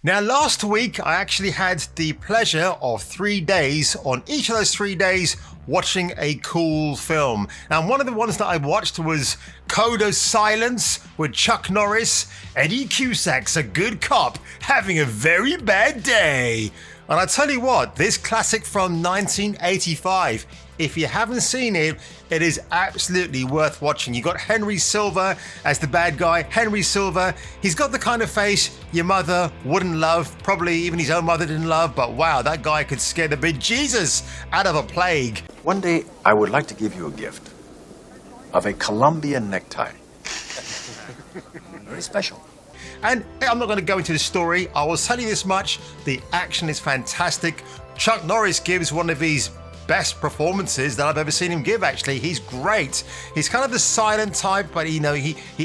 Now, last week, I actually had the pleasure of 3 days, on each of those 3 days, watching a cool film. And one of the ones that I watched was Code of Silence with Chuck Norris. Eddie Cusack's a good cop having a very bad day. And I tell you what, this classic from 1985, if you haven't seen it, it is absolutely worth watching. You got Henry Silva as the bad guy. Henry Silva, he's got the kind of face your mother wouldn't love, probably even his own mother didn't love, but wow, that guy could scare the bejesus out of a plague. One day, I would like to give you a gift of a Colombian necktie. Very special. And I'm not going to go into the story. I will tell you this much. The action is fantastic. Chuck Norris gives one of his best performances that I've ever seen him give, actually. He's great. He's kind of the silent type, but he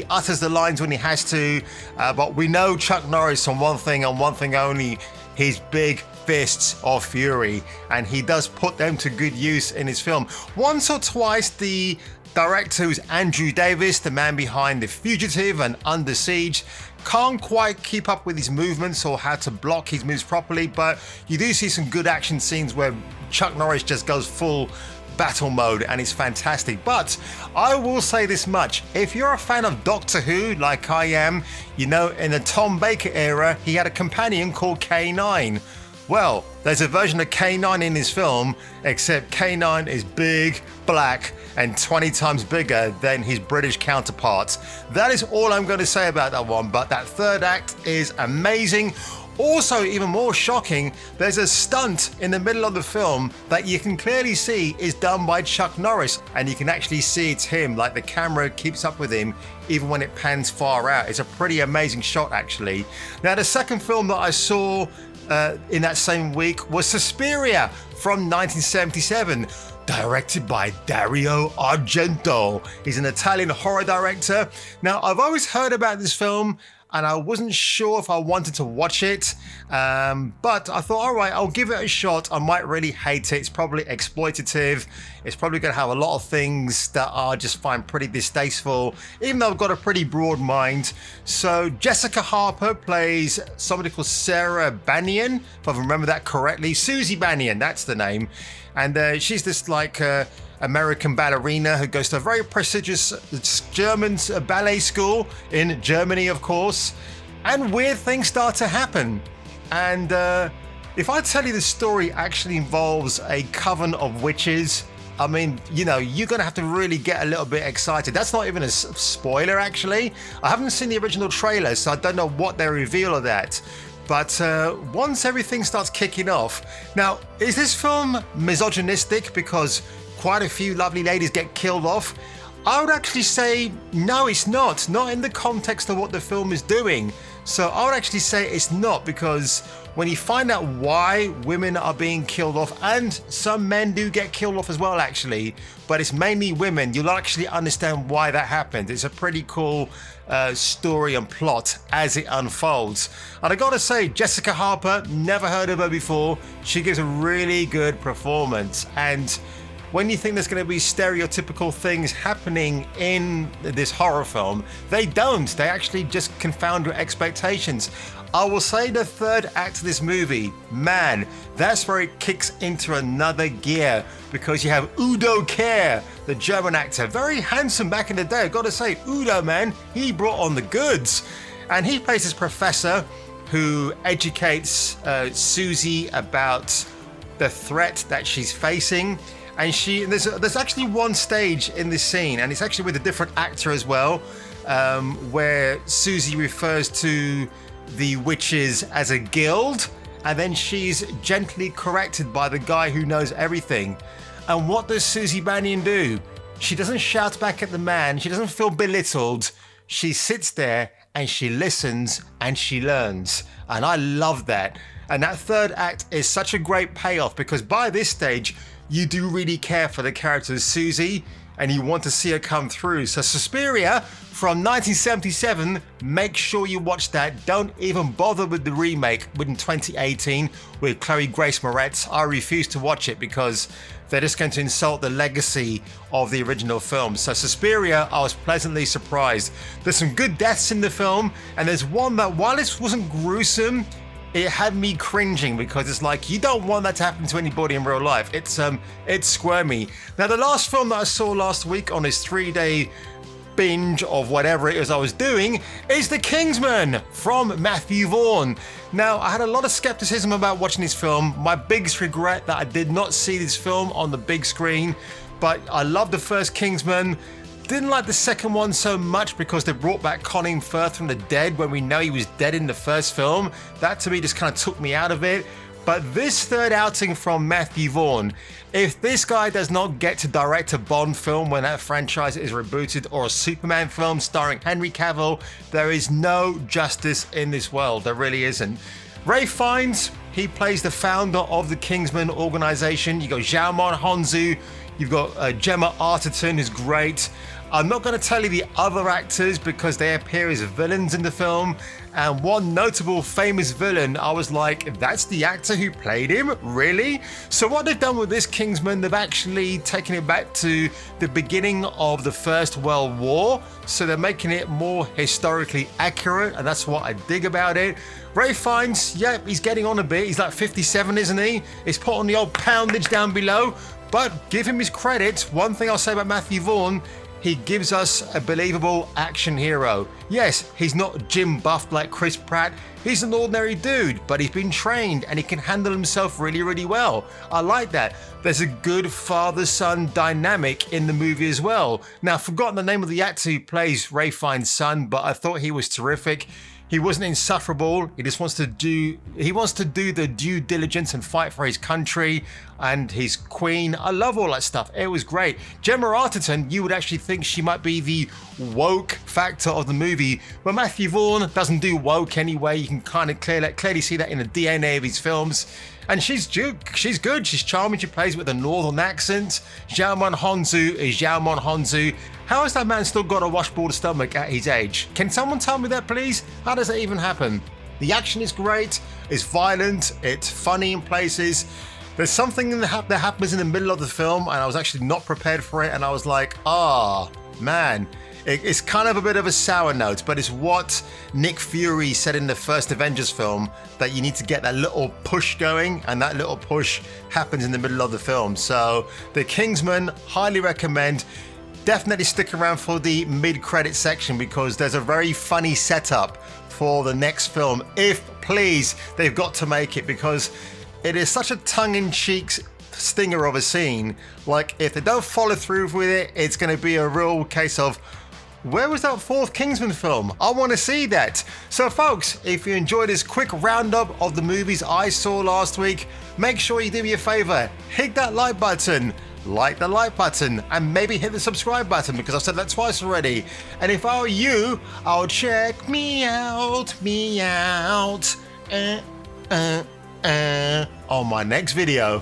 utters the lines when he has to. But we know Chuck Norris on one thing and one thing only, his big fists of fury. And he does put them to good use in his film. Once or twice, the director, who's Andrew Davis, the man behind The Fugitive and Under Siege, can't quite keep up with his movements or how to block his moves properly, but you do see some good action scenes where Chuck Norris just goes full battle mode and it's fantastic. But I will say this much, if you're a fan of Doctor Who like I am, you know, in the Tom Baker era, he had a companion called K9. Well, there's a version of K9 in his film, except K9 is big, black, and 20 times bigger than his British counterparts. That is all I'm going to say about that one, but that third act is amazing. Also, even more shocking, there's a stunt in the middle of the film that you can clearly see is done by Chuck Norris, and you can actually see it's him, like the camera keeps up with him even when it pans far out. It's a pretty amazing shot, actually. Now, the second film that I saw in that same week was Suspiria from 1977, directed by Dario Argento. He's an Italian horror director. Now, I've always heard about this film and I wasn't sure if I wanted to watch it, but I thought, all right, I'll give it a shot. I might really hate it. It's probably exploitative. It's probably going to have a lot of things that I just find pretty distasteful, even though I've got a pretty broad mind. So Jessica Harper plays somebody called Sarah Banian, if I remember that correctly. Susie Banian, that's the name. And she's this like American ballerina who goes to a very prestigious German ballet school in Germany, of course. And weird things start to happen. And if I tell you the story actually involves a coven of witches, I mean, you know, you're going to have to really get a little bit excited. That's not even a spoiler, actually. I haven't seen the original trailer, so I don't know what they reveal of that. But once everything starts kicking off... Now, is this film misogynistic because quite a few lovely ladies get killed off? I would actually say, no, it's not. Not in the context of what the film is doing. So I would actually say it's not, because when you find out why women are being killed off, and some men do get killed off as well, actually, but it's mainly women, you'll actually understand why that happened. It's a pretty cool story and plot as it unfolds. And I gotta say, Jessica Harper, never heard of her before. She gives a really good performance. And when you think there's going to be stereotypical things happening in this horror film, they don't. They actually just confound your expectations. I will say the third act of this movie, man, that's where it kicks into another gear, because you have Udo Kier, the German actor, very handsome back in the day. I've got to say, Udo, man, he brought on the goods. And he plays this professor who educates Susie about the threat that she's facing. And there's actually one stage in this scene, and it's actually with a different actor as well, where Susie refers to the witches as a guild, and then she's gently corrected by the guy who knows everything. And what does Susie Banian do? She doesn't shout back at the man. She doesn't feel belittled. She sits there and she listens and she learns. And I love that. And that third act is such a great payoff, because by this stage, you do really care for the character of Susie and you want to see her come through. So Suspiria from 1977, make sure you watch that. Don't even bother with the remake in 2018 with Chloe Grace Moretz. I refuse to watch it because they're just going to insult the legacy of the original film. So Suspiria, I was pleasantly surprised. There's some good deaths in the film, and there's one that, while this wasn't gruesome, it had me cringing because it's like, you don't want that to happen to anybody in real life. It's squirmy. Now, the last film that I saw last week on this 3-day binge of whatever it is I was doing is The Kingsman from Matthew Vaughn. Now, I had a lot of skepticism about watching this film. My biggest regret that I did not see this film on the big screen, but I loved the first Kingsman. Didn't like the second one so much because they brought back Colin Firth from the dead when we know he was dead in the first film. That to me just kind of took me out of it. But this third outing from Matthew Vaughn, if this guy does not get to direct a Bond film when that franchise is rebooted, or a Superman film starring Henry Cavill, there is no justice in this world. There really isn't. Ralph Fiennes, he plays the founder of the Kingsman organization. You got Xiaomon Honzu, you've got Gemma Arterton, who's great. I'm not going to tell you the other actors because they appear as villains in the film. And one notable famous villain, I was like, that's the actor who played him? Really? So what they've done with this Kingsman, they've actually taken it back to the beginning of the First World War. So they're making it more historically accurate, and that's what I dig about it. Ralph Fiennes, yeah, he's getting on a bit. He's like 57, isn't he? He's put on the old poundage down below. But give him his credit. One thing I'll say about Matthew Vaughn, he gives us a believable action hero. Yes, he's not gym buffed like Chris Pratt. He's an ordinary dude, but he's been trained and he can handle himself really, really well. I like that. There's a good father-son dynamic in the movie as well. Now, I've forgotten the name of the actor who plays Ralph Fiennes' son, but I thought he was terrific. He wasn't insufferable. He just wants to do the due diligence and fight for his country and his queen. I love all that stuff. It was great. Gemma Arterton, you would actually think she might be the woke factor of the movie, but Matthew Vaughn doesn't do woke anyway. You can kind of clearly see that in the DNA of his films. And she's good. She's charming. She plays with a northern accent. Xiaomon Honzu is Xiaomon Honzu. How has that man still got a washboard stomach at his age? Can someone tell me that, please? How does that even happen? The action is great. It's violent. It's funny in places. There's something that happens in the middle of the film, and I was actually not prepared for it. And I was like, man. It's kind of a bit of a sour note, but it's what Nick Fury said in the first Avengers film, that you need to get that little push going, and that little push happens in the middle of the film. So The Kingsman, highly recommend. Definitely stick around for the mid-credit section because there's a very funny setup for the next film. If, please, they've got to make it because it is such a tongue-in-cheek stinger of a scene. Like, if they don't follow through with it, it's going to be a real case of, where was that fourth Kingsman film? I want to see that. So folks, if you enjoyed this quick roundup of the movies I saw last week, make sure you do me a favor, hit that like button, like the like button, and maybe hit the subscribe button because I've said that twice already. And if I were you, I would check me out on my next video.